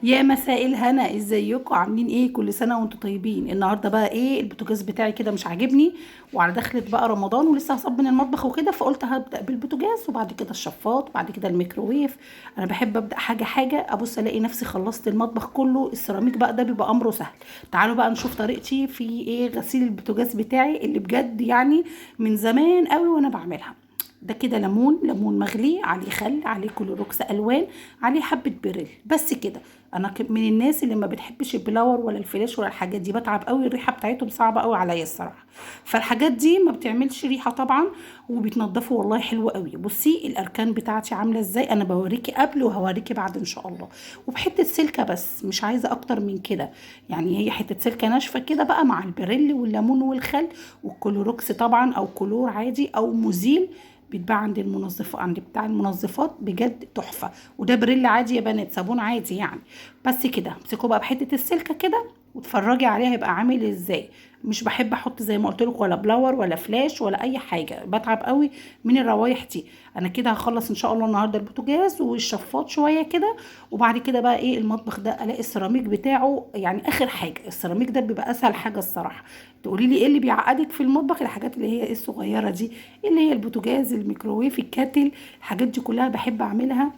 يا مساء الهنا، ازيكم؟ عاملين ايه؟ كل سنه وانتم طيبين. النهارده بقى ايه؟ البوتاجاز بتاعي كده مش عاجبني، وعلى دخلة بقى رمضان ولسه هصب من المطبخ وكده، فقلت هبدا بالبوتاجاز وبعد كده الشفاط وبعد كده الميكروويف. انا بحب ابدا حاجه حاجه، ابص الاقي نفسي خلصت المطبخ كله. السيراميك بقى ده بيبقى امره سهل. تعالوا بقى نشوف طريقتي في ايه غسيل البوتاجاز بتاعي اللي بجد يعني من زمان قوي وانا بعملها. ده كده ليمون مغلي عليه خل، عليه كلوروكس الوان، عليه حبه بريل، بس كده. انا من الناس اللي ما بتحبش البلاور ولا الفلاش ولا الحاجات دي، بتعب قوي، الريحه بتاعتهم صعبه قوي عليا الصراحه. فالحاجات دي ما بتعملش ريحه طبعا، وبيتنضفوا والله حلو قوي. بصي الاركان بتاعتي عامله ازاي، انا بوريكي قبل وهوريكي بعد ان شاء الله. وبحته سلكه بس، مش عايزه اكتر من كده. يعني هي حته سلكه ناشفه كده بقى مع البريل والليمون والخل والكلوروكس طبعا، او كلور عادي او مزيل. بيتباع عند المنظفة، عند بتاع المنظفات، بجد تحفة. وده بريل عادي يا بنات، صابون عادي يعني. بس كده امسكوا بقى بحتة السلكة كده واتفرجي عليها هيبقى عامل ازاي. مش بحب احط زي ما قلت لكم ولا بلاور ولا فلاش ولا اي حاجه، بتعب قوي من الروايح دي. انا كده هخلص ان شاء الله النهارده البوتاجاز والشفاط شويه كده. وبعد كده بقى ايه، المطبخ ده الاقي السيراميك بتاعه يعني اخر حاجه. السيراميك ده بيبقى اسهل حاجه الصراحه. تقولي لي ايه اللي بيعقدك في المطبخ؟ الحاجات اللي هي ايه الصغيره دي، اللي هي البوتاجاز، الميكروويف، الكاتل، الحاجات دي كلها بحب اعملها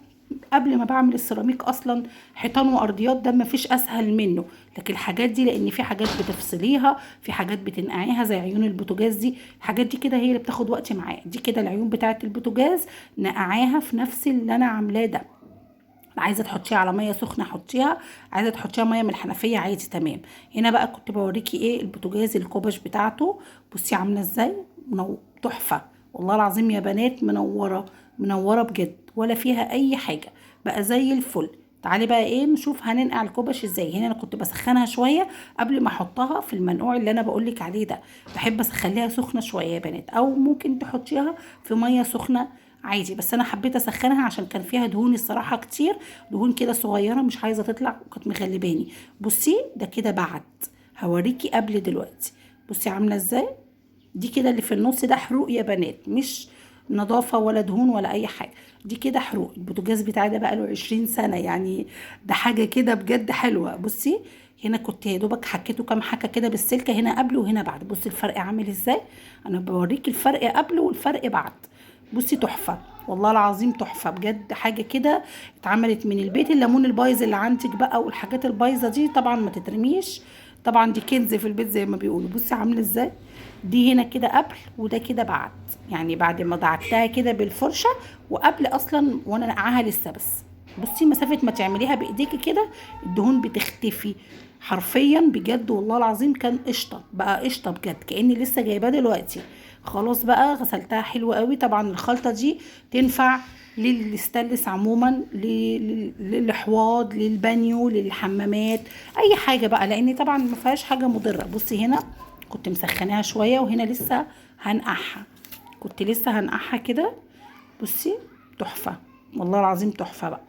قبل ما بعمل السيراميك اصلا. حيطان وارضيات ده مفيش اسهل منه. لكن الحاجات دي، لان في حاجات بتفصليها، في حاجات بتنقعيها زي عيون البوتاجاز دي، الحاجات دي كده هي اللي بتاخد وقت معايا. دي كده العيون بتاعه البوتاجاز نقعاها في نفس اللي انا عاملاه ده. عايزه تحطيها على ميه سخنه حطيها، عايزه تحطيها ميه من الحنفيه عادي تمام. هنا بقى كنت بوريكي ايه البوتاجاز الكوبش بتاعته. بصي عامله ازاي، تحفه. والله العظيم يا بنات منوره، منوره بجد، ولا فيها اي حاجه، بقى زي الفل. تعالي بقى ايه نشوف هننقع الكوبش ازاي. هنا انا كنت بسخنها شويه قبل ما احطها في المنقوع اللي انا بقولك عليه ده. بحب اخليها سخنه شويه يا بنات، او ممكن تحطيها في ميه سخنه عادي، بس انا حبيت اسخنها عشان كان فيها دهون الصراحه كتير، دهون كده صغيره مش عايزه تطلع وكانت مغلباني. بصي ده كده بعد، هوريكي قبل دلوقتي. بصي عامله ازاي. دي كده اللي في النص ده حروق يا بنات، مش نظافة ولا دهون ولا أي حاجة. دي كده حروق. البوتاجاز بتاعي ده بقاله 20 سنة يعني، ده حاجة كده بجد حلوة. بصي هنا كنت يا دوبك حكيته كام حكة كده بالسلكة، هنا قبل وهنا بعد. بصي الفرق عامل ازاي، أنا بوريك الفرق قبل والفرق بعد. بصي تحفة، والله العظيم تحفة بجد، حاجة كده اتعملت من البيت. الليمون البايظ اللي عندك بقى والحاجات البايظة دي طبعا ما تترميش، طبعا دي كنز في البيت زي ما بيقولوا. بصي عاملة ازاي. دي هنا كده قبل وده كده بعد، يعني بعد ما دعكتها كده بالفرشة، وقبل اصلا وانا نقعها لسه بس. بصي مسافة ما تعمليها بايديكي كده الدهون بتختفي حرفيا بجد. والله العظيم كان قشطة، بقى قشطة بجد كأني لسه جايباه دلوقتي. خلاص بقى غسلتها حلوة قوي. طبعا الخلطة دي تنفع للستانلس عموما، للحواض، للبانيو، للحمامات، اي حاجة بقى، لان طبعا ما فيهاش حاجة مضرة. بصي هنا كنت مسخناها شوية، وهنا لسه هنقعها، كنت لسه هنقعها كده. بصي تحفة، والله العظيم تحفة بقى.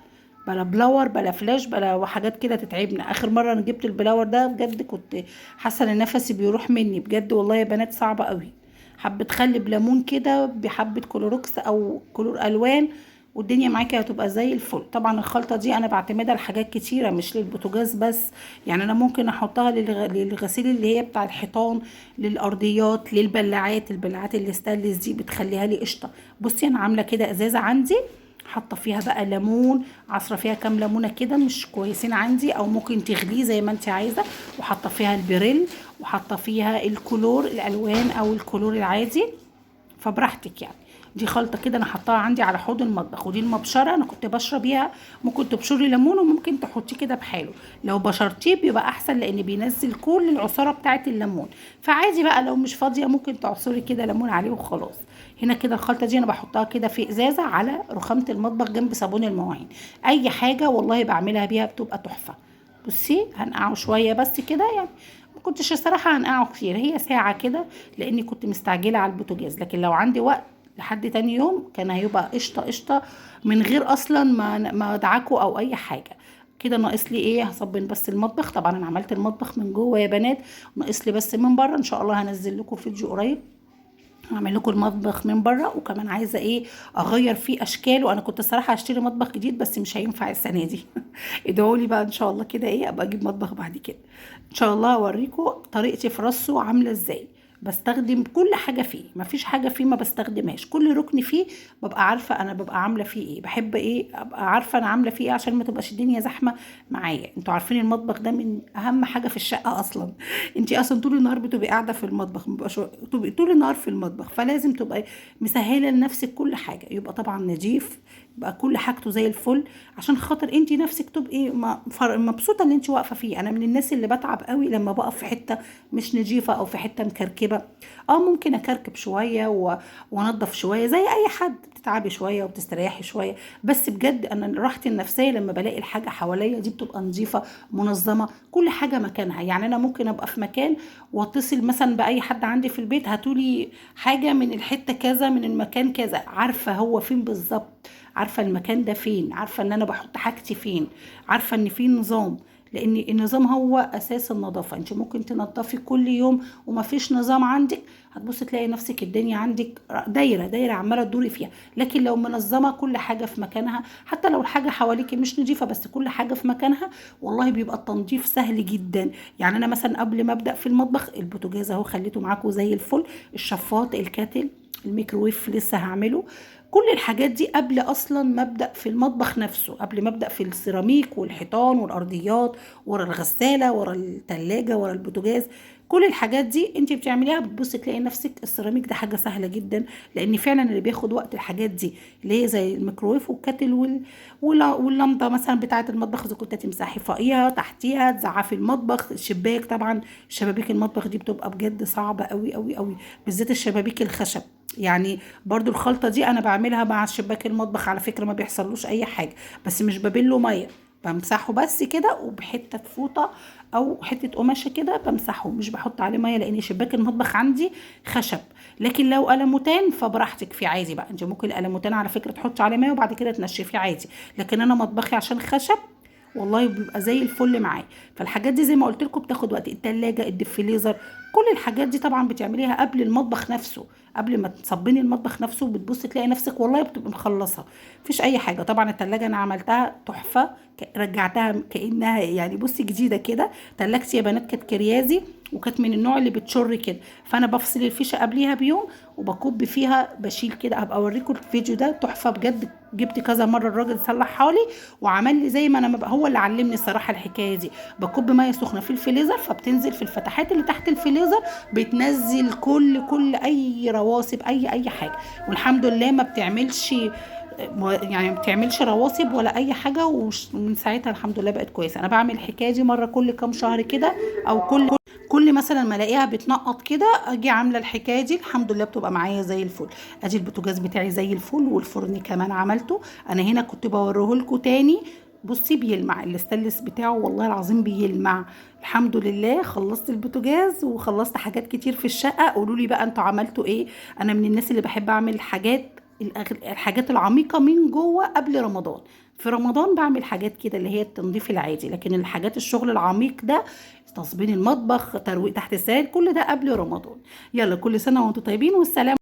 بلا بلاور بلا فلاش بلا حاجات كده تتعبنا. اخر مرة انا جبت البلاور ده بجد كنت حاسة ان نفسي بيروح مني بجد، والله يا بنات صعبة قوي. حبة خل بليمون كده بحبة كلوروكس او كلور الوان، والدنيا معاكي هتبقى زي الفل. طبعا الخلطة دي انا بعتمدها لحاجات كتيرة مش للبوتاجاز بس. يعني انا ممكن احطها للغسيل اللي هي بتاع الحيطان، للارضيات، للبلاعات، البلاعات اللي ستانلس دي بتخليها لي قشطة. بصي انا عاملة كده ازازة عندي، حاطه فيها بقى ليمون، عصره فيها كام ليمونه كده مش كويسين عندي، او ممكن تغليه زي ما انت عايزه، وحاطه فيها البريل، وحاطه فيها الكلور الالوان او الكلور العادي، فبراحتك يعني. دي خلطه كده انا حطاها عندي على حوض المطبخ. ودي المبشره انا كنت بشرب بيها، ممكن تبشري ليمون وممكن تحطيه كده بحاله. لو بشرتيه بيبقى احسن لان بينزل كل العصاره بتاعه الليمون. فعادي بقى لو مش فاضيه ممكن تعصري كده ليمون عليه وخلاص. هنا كده الخلطه دي انا بحطها كده في ازازه على رخامه المطبخ جنب صابون المواعين. اي حاجه والله بعملها بيها بتبقى تحفه. بصي هنقعه شويه بس كده يعني، ما كنتش الصراحه هنقعه كتير، هي ساعه كده لاني كنت مستعجله على البوتاجاز. لكن لو عندي وقت لحد تاني يوم كان هيبقى قشطه قشطه، من غير اصلا ما ادعكه او اي حاجه. كده ناقص لي ايه، هصبن بس المطبخ. طبعا انا عملت المطبخ من جوه يا بنات، ناقص لي بس من بره. ان شاء الله هنزل لكم فيديو قريب هعمل لكم المطبخ من بره، وكمان عايزه ايه اغير فيه اشكاله. انا كنت الصراحه هشتري مطبخ جديد بس مش هينفع السنه دي. ادعوا لي بقى ان شاء الله كده ايه ابقى اجيب مطبخ بعد كده ان شاء الله. اوريكم طريقتي في رصه عامله ازاي. بستخدم كل حاجه فيه، مفيش حاجه فيه ما بستخدمهاش، كل ركن فيه ببقى عارفه انا ببقى عامله فيه ايه، بحب ايه ابقى عارفه انا عامله فيه ايه عشان ما تبقاش الدنيا زحمه معايا. انتوا عارفين المطبخ ده من اهم حاجه في الشقه اصلا. انتي اصلا طول النهار بتبقي قاعده في المطبخ، مبقاش تبقي طول النهار في المطبخ، فلازم تبقى مسهله لنفسك كل حاجه، يبقى طبعا نظيف، يبقى كل حاجته زي الفل، عشان خاطر انتي نفسك تبقي مبسوطه اللي انتي واقفه فيه. انا من الناس اللي بتعب قوي لما بقف في حته مش نظيفه او في حته مكركبه. اه ممكن اكركب شويه وانضف شويه زي اي حد، بتتعبي شويه وبتستريحي شويه، بس بجد انا راحتي النفسيه لما بلاقي الحاجه حواليا دي بتبقى نظيفه منظمه، كل حاجه مكانها. يعني انا ممكن ابقى في مكان واتصل مثلا باي حد عندي في البيت، هاتولي حاجه من الحته كذا من المكان كذا، عارفه هو فين بالظبط، عارفه المكان ده فين، عارفه ان انا بحط حاجتي فين، عارفه ان في نظام. لان النظام هو اساس النظافه. انت ممكن تنظفي كل يوم وما فيش نظام عندك، هتبص تلاقي نفسك الدنيا عندك دايره دايره عماله تدوري فيها. لكن لو منظمه كل حاجه في مكانها، حتى لو الحاجه حواليك مش نظيفه بس كل حاجه في مكانها، والله بيبقى التنظيف سهل جدا. يعني انا مثلا قبل ما ابدا في المطبخ، البوتاجاز اهو خليته معاكم زي الفل، الشفاط، الكاتل، الميكروويف لسه هعمله. كل الحاجات دي قبل اصلا ما ابدا في المطبخ نفسه، قبل ما ابدا في السيراميك والحيطان والارضيات، ورا الغساله، ورا التلاجة، ورا البوتاجاز. كل الحاجات دي انت بتعمليها بتبص تلاقي نفسك السيراميك ده حاجه سهله جدا، لان فعلا اللي بياخد وقت الحاجات دي اللي هي زي الميكرويف والكاتل واللمضه مثلا بتاعه المطبخ، اذا كنت تمسحي فوقيها تحتيها تزعفي المطبخ، الشباك طبعا، شبابيك المطبخ دي بتبقى بجد صعبه قوي قوي قوي، بالذات الشبابيك الخشب. يعني برضو الخلطة دي انا بعملها مع شباك المطبخ على فكرة، ما بيحصلوش اي حاجة، بس مش ببله مية، بمسحه بس كده وبحتة فوطة او حتة قماشة كده بمسحه، مش بحط عليه مية لان شباك المطبخ عندي خشب. لكن لو قلموتان فبراحتك في عادي بقى، انت ممكن القلموتان على فكرة تحطي عليه مية وبعد كده تنشفيه عادي، لكن انا مطبخي عشان خشب والله بيبقى زي الفل معايا. فالحاجات دي زي ما قلت لكم بتاخد وقت، التلاجة، الدفليزر، كل الحاجات دي طبعا بتعمليها قبل المطبخ نفسه، قبل ما تصبني المطبخ نفسه بتبص تلاقي نفسك والله بتبقى مخلصه، مفيش اي حاجه. طبعا التلاجة انا عملتها تحفه، رجعتها كانها يعني بصي جديده كده. تلاجتي يا بنات كانت كريازي وكانت من النوع اللي بتشر كده، فانا بفصل الفيشه قبليها بيوم وبكب فيها بشيل كده. هبقى اوريكم الفيديو ده تحفه بجد، جبت كذا مره الراجل صلحها لي وعمل لي زي ما انا ما بقى، هو اللي علمني الصراحه الحكايه دي. بكب ميه سخنه في الفريزر فبتنزل في الفتحات اللي تحت الفريزر، بتنزل كل اي رواسب اي حاجه، والحمد لله ما بتعملش يعني ما بتعملش رواسب ولا اي حاجه، ومن ساعتها الحمد لله بقت كويسه. انا بعمل الحكايه دي مره كل كام شهر كده، او كل مثلا ما الاقيها بتنقط كده اجي عامله الحكايه دي، الحمد لله بتبقى معايا زي الفل. ادي البوتاجاز بتاعي زي الفل، والفرن كمان عملته. انا هنا كنت بوريه لكم تاني، بصي بيلمع الاستانلس بتاعه والله العظيم بيلمع. الحمد لله خلصت البوتاجاز وخلصت حاجات كتير في الشقه. قولوا لي بقى انتوا عملتوا ايه؟ انا من الناس اللي بحب اعمل الحاجات العميقه من جوه قبل رمضان. في رمضان بعمل حاجات كده اللي هي التنظيف العادي، لكن الحاجات الشغل العميق ده، تصبين المطبخ، ترويق تحت السرير، كل ده قبل رمضان. يلا كل سنه وانتم طيبين، والسلام.